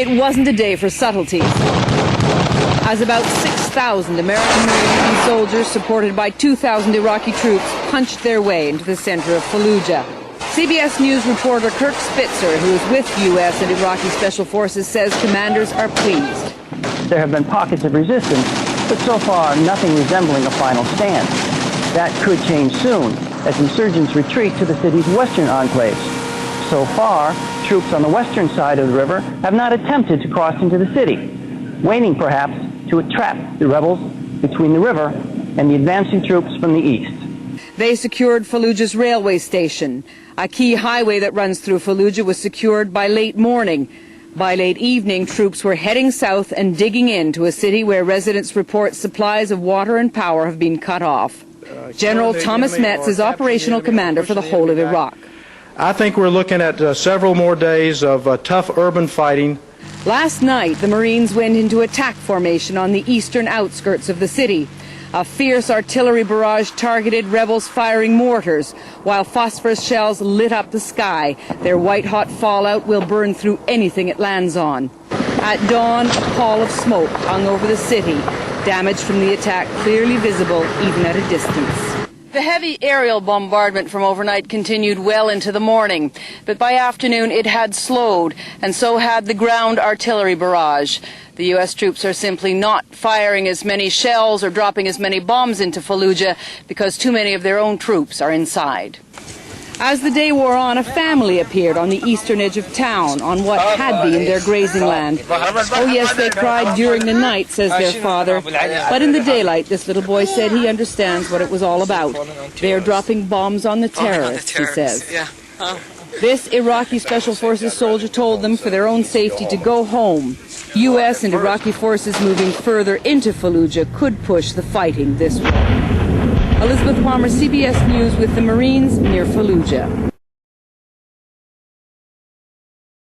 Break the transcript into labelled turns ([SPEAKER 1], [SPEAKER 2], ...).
[SPEAKER 1] It wasn't a day for subtleties, as about 6,000 American Marines and soldiers, supported by 2,000 Iraqi troops, punched their way into the center of Fallujah. CBS News reporter Kirk Spitzer, who is with U.S. and Iraqi Special Forces, says commanders are pleased.
[SPEAKER 2] There have been pockets of resistance, but so far nothing resembling a final stand. That could change soon as insurgents retreat to the city's western enclaves. So far, troops on the western side of the river have not attempted to cross into the city, waiting perhaps to trap the rebels between the river and the advancing troops from the east.
[SPEAKER 1] They secured Fallujah's railway station. A key highway that runs through Fallujah was secured by late morning. By late evening, troops were heading south and digging into a city where residents report supplies of water and power have been cut off. General Thomas Metz is operational commander for the whole of Iraq.
[SPEAKER 3] I think we're looking at several more days of tough urban fighting.
[SPEAKER 1] Last night, the Marines went into attack formation on the eastern outskirts of the city. A fierce artillery barrage targeted rebels firing mortars, while phosphorus shells lit up the sky. Their white-hot fallout will burn through anything it lands on. At dawn, a pall of smoke hung over the city, damage from the attack clearly visible even at a distance. The heavy aerial bombardment from overnight continued well into the morning, but by afternoon it had slowed, and so had the ground artillery barrage. The U.S. troops are simply not firing as many shells or dropping as many bombs into Fallujah because too many of their own troops are inside. As the day wore on, a family appeared on the eastern edge of town on what had been their grazing land. Oh yes, they cried during the night, says their father, but in the daylight this little boy said he understands what it was all about. They are dropping bombs on the terrorists, he says. This Iraqi Special Forces soldier told them for their own safety to go home. U.S. and Iraqi forces moving further into Fallujah could push the fighting this way. Elizabeth Palmer, CBS News with the Marines near Fallujah.